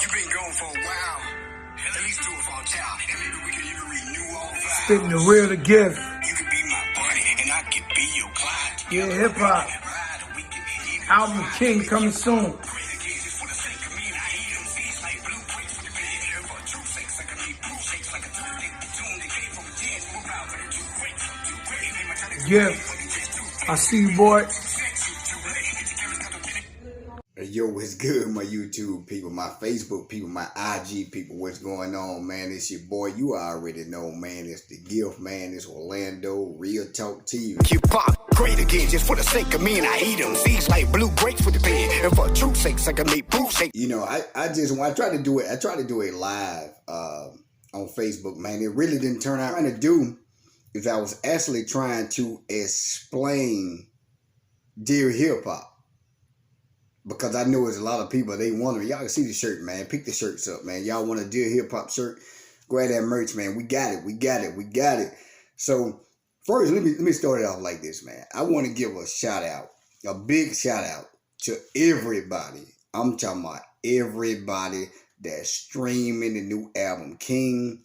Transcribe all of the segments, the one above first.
You've been gone for a while. At least do it for a child. And maybe we can even renew all vows. Spitting the real the gift. You could be my buddy, and I could be your Clyde. Yeah, hip hop. Album King coming soon. Gift. I see you, boy. Yo, what's good, my YouTube people, my Facebook people, my IG people? What's going on, man? It's your boy. You already know, man. It's the gift, man. It's Orlando Real Talk TV. Keep pop great again, just for the sake of me, and I eat them. Seeds like blue grapes with the pen, and for truth's sake, I can make proof sake. You know, I try to do it live on Facebook, man. It really didn't turn out. What I'm trying to do is I was actually trying to explain Dear Hip Hop. Because I know there's a lot of people, they wondering, y'all can see the shirt, man. Pick the shirts up, man. Y'all want a Dear Hip Hop shirt? Grab that merch, man. We got it. So, first, let me start it off like this, man. I want to give a shout out, a big shout out to everybody. I'm talking about everybody that's streaming the new album King.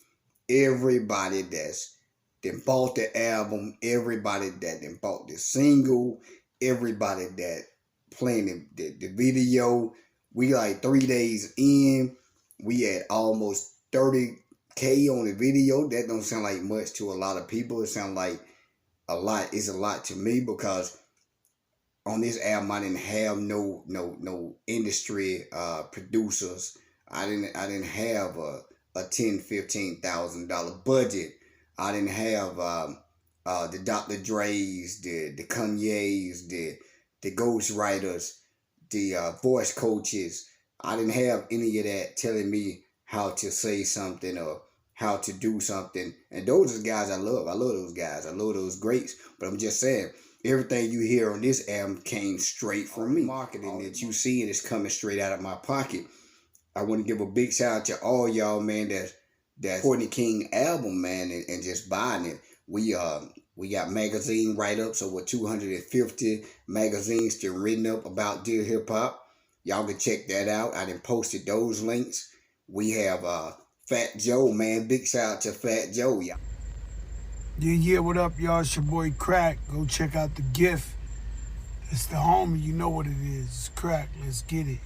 Everybody that's bought the album. Everybody that bought the single. Everybody that playing the video. We like 3 days in, we had almost 30K on the video. That don't sound like much to a lot of people. It sounds like a lot. It's a lot to me because on this album I didn't have no industry producers. I didn't have a $10,000-$15,000 budget. I didn't have the Dr. Dre's, the Kanye's, the ghostwriters, the voice coaches. I didn't have any of that telling me how to say something or how to do something. And those are the guys I love. I love those guys. I love those greats. But I'm just saying, everything you hear on this album came straight from me. Marketing that you see is coming straight out of my pocket. I want to give a big shout out to all y'all, man, that's Courtney King album, man, and just buying it. We got magazine write-ups, over 250 magazines still written up about Dear Hip Hop. Y'all can check that out. I done posted those links. We have Fat Joe, man. Big shout out to Fat Joe, y'all. Yeah, what up, y'all? It's your boy Crack. Go check out the gift. It's the homie. You know what it is. It's Crack. Let's get it.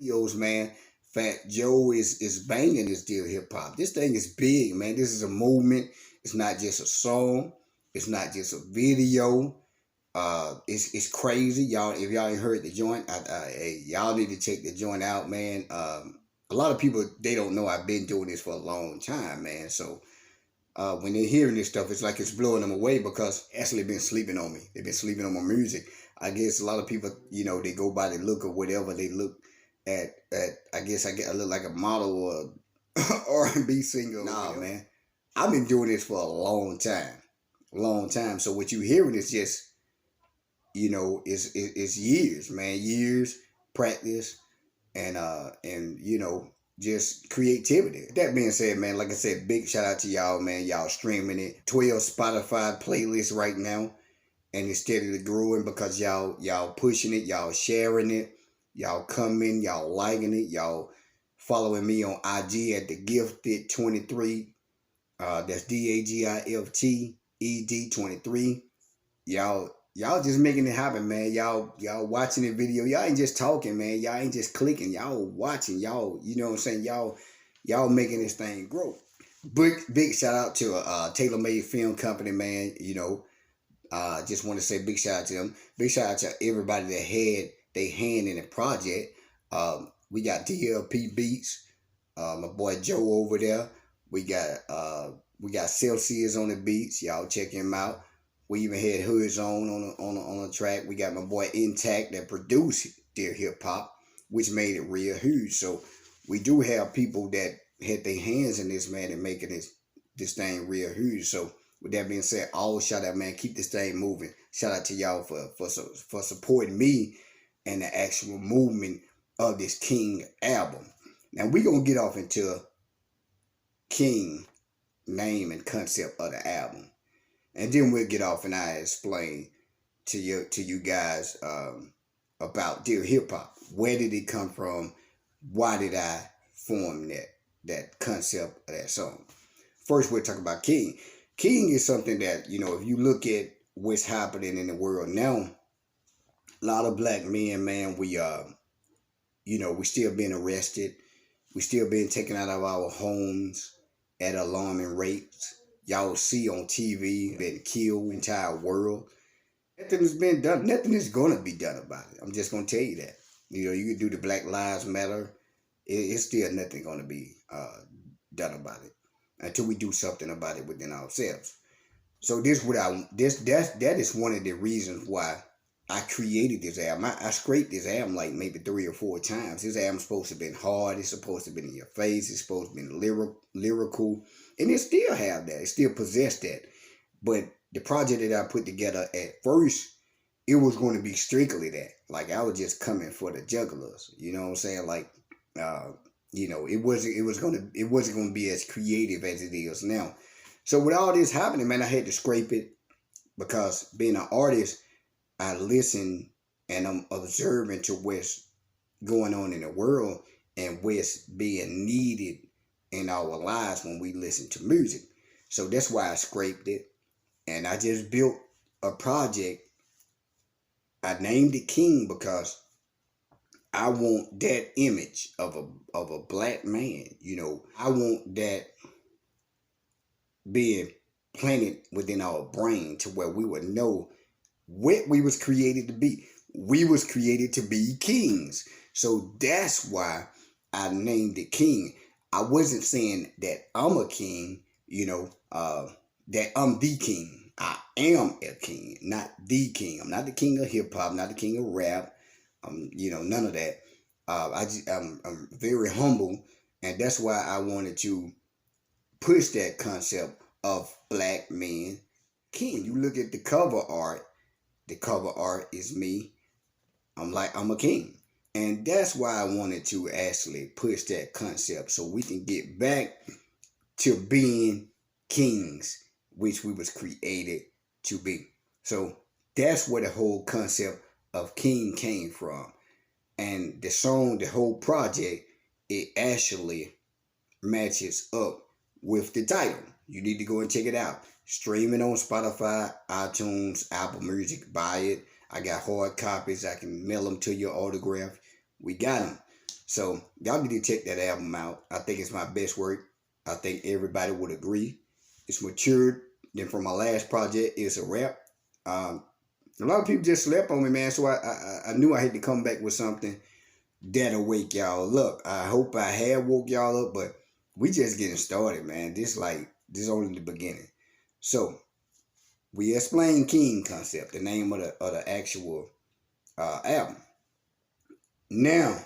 Videos, man. Fat Joe is banging this Dear Hip Hop. This thing is big, man. This is a movement. It's not just a song. It's not just a video. It's crazy, y'all. If y'all ain't heard the joint, hey, y'all need to check the joint out, man. A lot of people, they don't know I've been doing this for a long time, man. So when they're hearing this stuff, it's like it's blowing them away because actually been sleeping on me. They've been sleeping on my music. I guess a lot of people, you know, they go by the look or whatever. They look at I guess I look like a model or R&B singer. Nah, man. I've been doing this for a long time. So what you hearing is just, you know, is years, man, years practice and you know, just creativity. That being said, man, like I said, big shout out to y'all, man. Y'all streaming it. 12 Spotify playlists right now, and it's steadily growing because y'all pushing it, y'all sharing it, y'all coming, y'all liking it, y'all following me on IG at the Gifted 23. That's DAGIFT. ED23, y'all just making it happen, man. Y'all watching the video. Y'all ain't just talking, man. Y'all ain't just clicking. Y'all watching. Y'all, you know what I'm saying? Y'all making this thing grow. Big shout out to Taylor Made Film Company, man. You know, just want to say big shout out to them. Big shout out to everybody that had their hand in the project. We got DLP Beats, my boy Joe over there. We got Celsius on the beats. Y'all check him out. We even had Hoods on the track. We got my boy Intact that produced Dear Hip Hop, which made it real huge. So we do have people that had their hands in this, man, and making this thing real huge. So with that being said, all shout out, man. Keep this thing moving. Shout out to y'all for supporting me and the actual movement of this King album. Now we gonna get off into King name and concept of the album, and then we'll get off and I explain to you guys about Dear Hip Hop. Where did it come from? Why did I formed that concept of that song. First, we'll talk about King. King is something that, if you look at what's happening in the world now, a lot of black men, man, we still being arrested. We still being taken out of our homes at alarming rates. Y'all see on TV, been killed, entire world. Nothing has been done. Nothing is going to be done about it. I'm just going to tell you that. You can do the Black Lives Matter. It's still nothing going to be done about it until we do something about it within ourselves. So that is one of the reasons why I created this album. I scraped this album like maybe 3 or 4 times. This album's supposed to have been hard. It's supposed to have been in your face. It's supposed to have been lyrical. And it still have that. It still possessed that. But the project that I put together at first, it was going to be strictly that. Like, I was just coming for the jugglers. You know what I'm saying? Like, it wasn't going to be as creative as it is now. So with all this happening, man, I had to scrape it because being an artist, I listen and I'm observing to what's going on in the world and what's being needed in our lives when we listen to music. So that's why I scraped it. And I just built a project. I named it King because I want that image of a black man. I want that being planted within our brain to where we would know what we was created to be. We was created to be kings. So that's why I named it King. I wasn't saying that I'm a king, that I'm the king. I am a king, not the king. I'm not the king of hip hop, not the king of rap. None of that. I'm very humble, and that's why I wanted to push that concept of black man king. You look at the cover art. The cover art is me. I'm a king. And that's why I wanted to actually push that concept so we can get back to being kings, which we was created to be. So that's where the whole concept of king came from. And the song, the whole project, it actually matches up with the title. You need to go and check it out. Streaming on Spotify, iTunes, Apple Music. Buy it. I got hard copies. I can mail them to your autograph. We got them. So y'all need to check that album out. I think it's my best work. I think everybody would agree. It's matured. Then from my last project, it's a rap. A lot of people just slept on me, man. So I knew I had to come back with something that'll wake y'all up. I hope I have woke y'all up, but we just getting started, man. This only the beginning. So we explained King concept, the name of the actual album. Now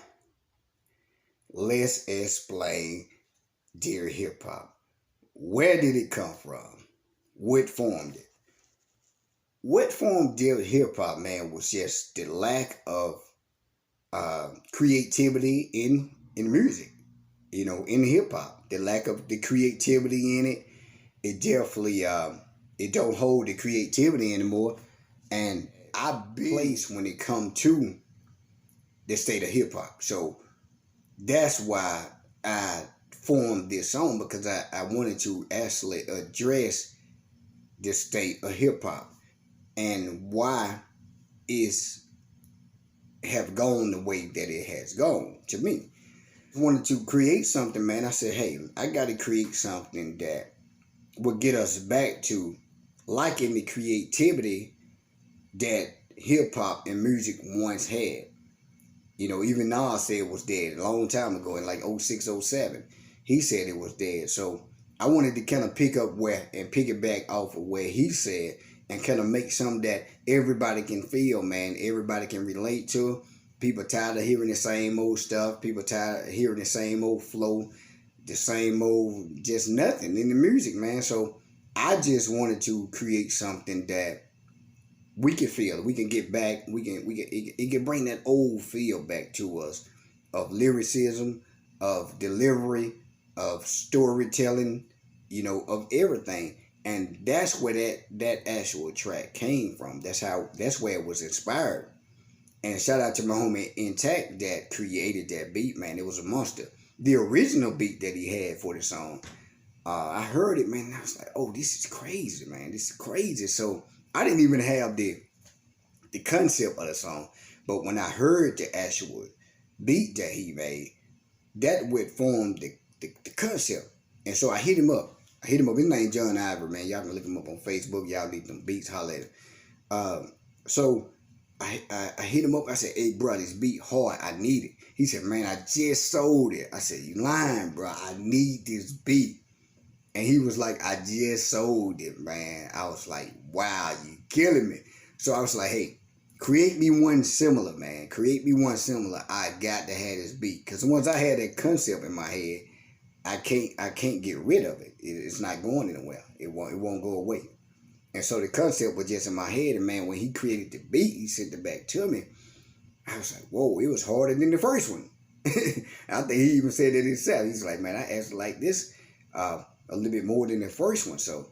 let's explain Dear Hip Hop. Where did it come from? What formed it? What formed Dear Hip Hop, man, was just the lack of creativity in music. In hip hop, the lack of the creativity in it. It definitely it don't hold the creativity anymore. And I place when it come to the state of hip hop. So that's why I formed this song, because I wanted to actually address the state of hip hop and why it's have gone the way that it has gone to me. I wanted to create something, man. I said, hey, I got to create something that will get us back to liking the creativity that hip hop and music once had. Even Nas said it was dead a long time ago in like 06, 07. He said it was dead. So I wanted to kind of pick up and pick it back off of where he said and kind of make something that everybody can feel, man. Everybody can relate to. People tired of hearing the same old stuff. People tired of hearing the same old flow, the same old just nothing in the music, man. So I just wanted to create something that we can feel. We can get back. It can bring that old feel back to us of lyricism, of delivery, of storytelling, of everything. And that's where that actual track came from. That's where it was inspired. And shout out to my homie Intact that created that beat, man. It was a monster. the original beat that he had for the song, I heard it, man, and I was like, oh, this is crazy, man. This is crazy. So I didn't even have the concept of the song. But when I heard the actual beat that he made, that would form the concept. And so I hit him up. His name John Ivory, man. Y'all can look him up on Facebook. Y'all need them beats, holler at him. So I hit him up. I said, hey, bro, this beat hard. I need it. He said, man, I just sold it. I said, you lying, bro. I need this beat. And he was like, I just sold it, man. I was like, wow, you killing me. So I was like, hey, create me one similar, man. Create me one similar. I got to have this beat. Because once I had that concept in my head, I can't get rid of it. It's not going anywhere. It won't go away. And so the concept was just in my head. And man, when he created the beat, he sent it back to me. I was like, whoa, it was harder than the first one. I think he even said it himself. He's like, man, I asked like this a little bit more than the first one. So,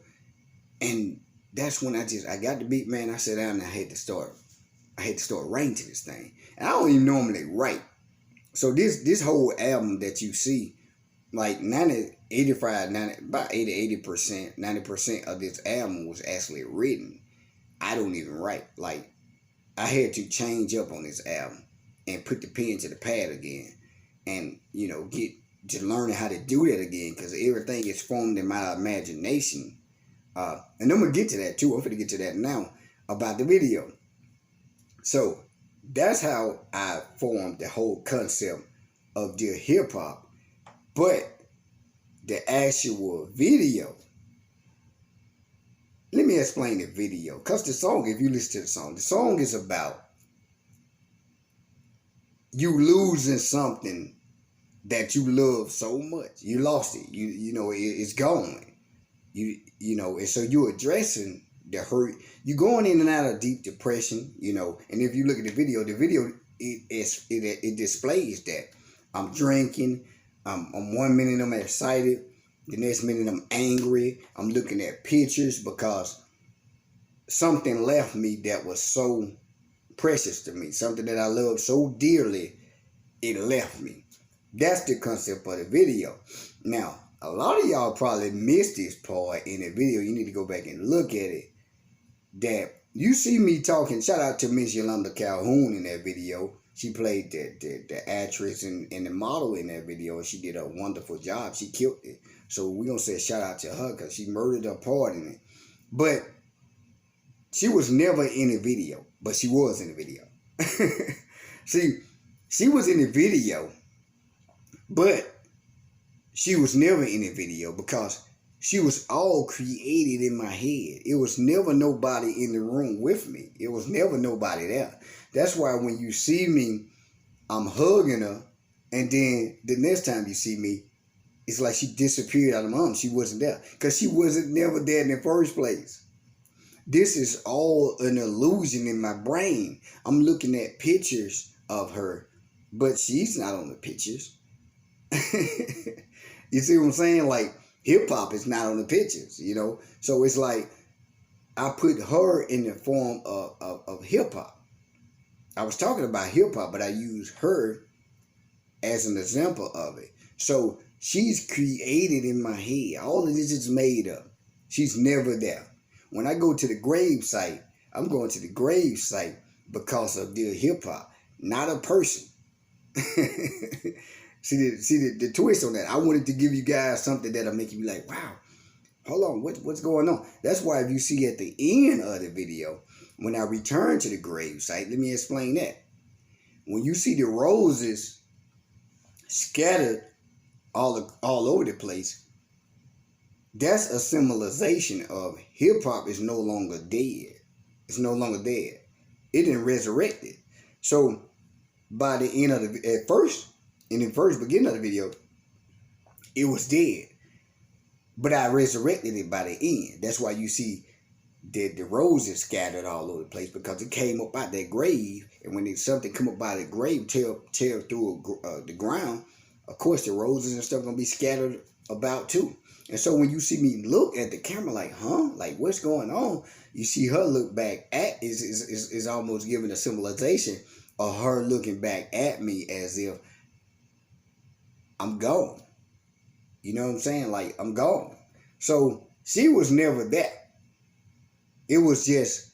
and that's when I got the beat, man. I sat down and I had to start writing to this thing. And I don't even normally write. So this whole album that you see, like 90% of this album was actually written. I don't even write. Like, I had to change up on this album and put the pen to the pad again, and get to learning how to do that again, because everything is formed in my imagination. And I'm gonna get to that too. I'm gonna get to that now about the video. So that's how I formed the whole concept of the hip hop. But the actual video, let me explain the video. Because the song, if you listen to the song is about you losing something that you love so much. You lost it. It's gone. And so you're addressing the hurt. You're going in and out of deep depression, and if you look at the video it displays that. I'm drinking. 1 minute I'm excited. The next minute I'm angry. I'm looking at pictures because something left me that was so precious to me. Something that I loved so dearly, it left me. That's the concept of the video. Now, a lot of y'all probably missed this part in the video. You need to go back and look at it. That you see me talking. Shout out to Miss Yolanda Calhoun in that video. She played the actress and the model in that video, and she did a wonderful job. She killed it. So we're going to say a shout out to her because she murdered her part in it. But she was never in the video, but she was in the video. See, she was in the video, but she was never in the video because she was all created in my head. It was never nobody in the room with me. It was never nobody there. That's why when you see me, I'm hugging her, and then the next time you see me, it's like she disappeared out of my arms. She wasn't there because she wasn't never there in the first place. This is all an illusion in my brain. I'm looking at pictures of her, but she's not on the pictures. You see what I'm saying? Like, hip hop is not on the pictures, So it's like I put her in the form of hip hop. I was talking about hip hop, but I used her as an example of it. So she's created in my head. All of this is made up. She's never there. When I go to the grave site, I'm going to the grave site because of the hip hop, not a person. See the twist on that. I wanted to give you guys something that'll make you be like, wow, hold on, what's going on? That's why if you see at the end of the video, when I return to the grave site, let me explain that. When you see the roses scattered all over the place, that's a symbolization of hip hop is no longer dead. It's no longer dead. It didn't resurrect it. So by the end of in the first beginning of the video, it was dead. But I resurrected it by the end. That's why you see the roses scattered all over the place, because it came up out that grave. And when something come up out of the grave, tear through the ground, of course the roses and stuff gonna be scattered about too. And so when you see me look at the camera like, like what's going on? You see her look back at is almost giving a symbolization of her looking back at me as if I'm gone. You know what I'm saying? Like, I'm gone. So she was never that. It was just,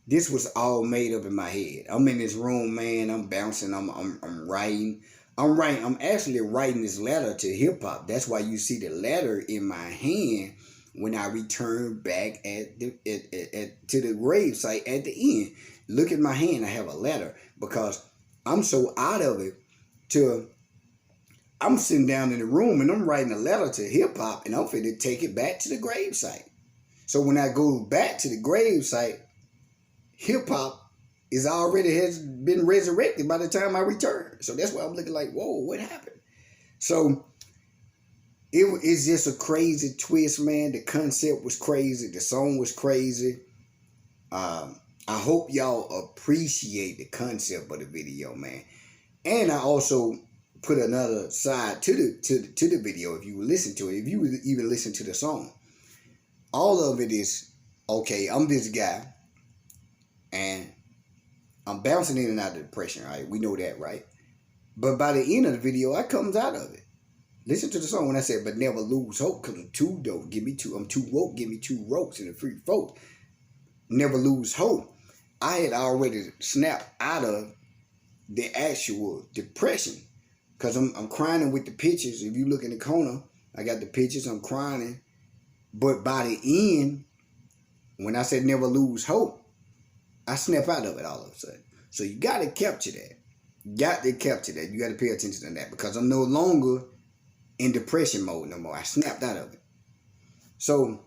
this was all made up in my head. I'm in this room, man. I'm bouncing. I'm writing. I'm actually writing this letter to hip hop. That's why you see the letter in my hand when I return back to the grave site at the end. Look at my hand. I have a letter because I'm so out of it. I'm sitting down in the room and I'm writing a letter to hip hop, and I'm finna take it back to the grave site. So when I go back to the grave site, hip hop has been resurrected by the time I return. So that's why I'm looking like, whoa, what happened? So it's just a crazy twist, man. The concept was crazy. The song was crazy. I hope y'all appreciate the concept of the video, man. And I also put another side to the video. If you listen to it, if you even listen to the song, all of it is okay. I'm this guy, and I'm bouncing in and out of depression. Right, we know that, right? But by the end of the video, I comes out of it. Listen to the song when I said, "But never lose hope, cause I'm too dope. Give me two. I'm too woke. Give me 2 ropes and a free folk. Never lose hope." I had already snapped out of the actual depression. Because I'm crying with the pictures. If you look in the corner, I got the pictures. I'm crying. But by the end, when I said never lose hope, I snap out of it all of a sudden. So you got to capture that. You got to pay attention to that. Because I'm no longer in depression mode no more. I snapped out of it. So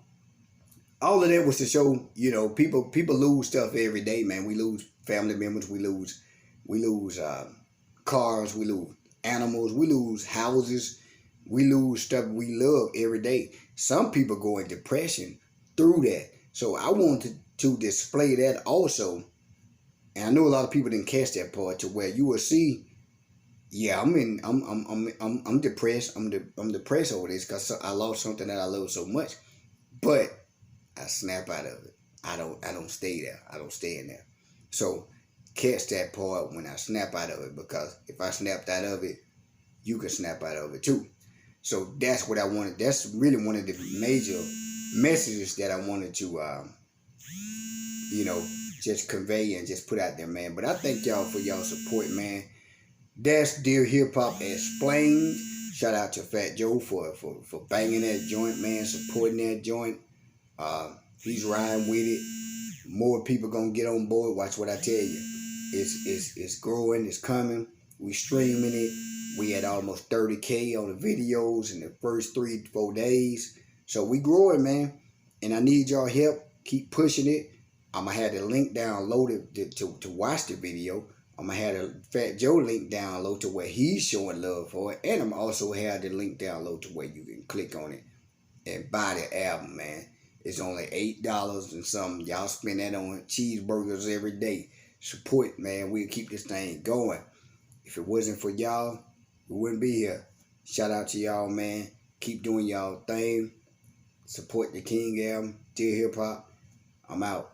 all of that was to show, people lose stuff every day, man. We lose family members. We lose cars. We lose animals, we lose houses, we lose stuff we love every day. Some people go in depression through that. So I wanted to display that also. And I know a lot of people didn't catch that part, to where you will see, yeah, I'm depressed. I'm depressed over this because I lost something that I love so much. But I snap out of it. I don't stay there. I don't stay in there. So catch that part when I snap out of it, because if I snapped out of it, you can snap out of it too. So that's what I wanted. That's really one of the major messages that I wanted to, just convey and just put out there, man. But I thank y'all for y'all support, man. That's Dear Hip Hop Explained. Shout out to Fat Joe for banging that joint, man, supporting that joint. He's riding with it. More people gonna get on board. Watch what I tell you. It's growing, it's coming. We streaming it. We had almost 30K on the videos in the first 3-4 days. So we growing, man. And I need y'all help. Keep pushing it. I'm going to have the link downloaded to watch the video. I'm going to have the Fat Joe link download to where he's showing love for it. And I'm also have the link download to where you can click on it and buy the album, man. It's only $8 and something. Y'all spend that on cheeseburgers every day. Support, man. We'll keep this thing going. If it wasn't for y'all, we wouldn't be here. Shout out to y'all, man. Keep doing y'all thing. Support the King album. Dear Hip Hop. I'm out.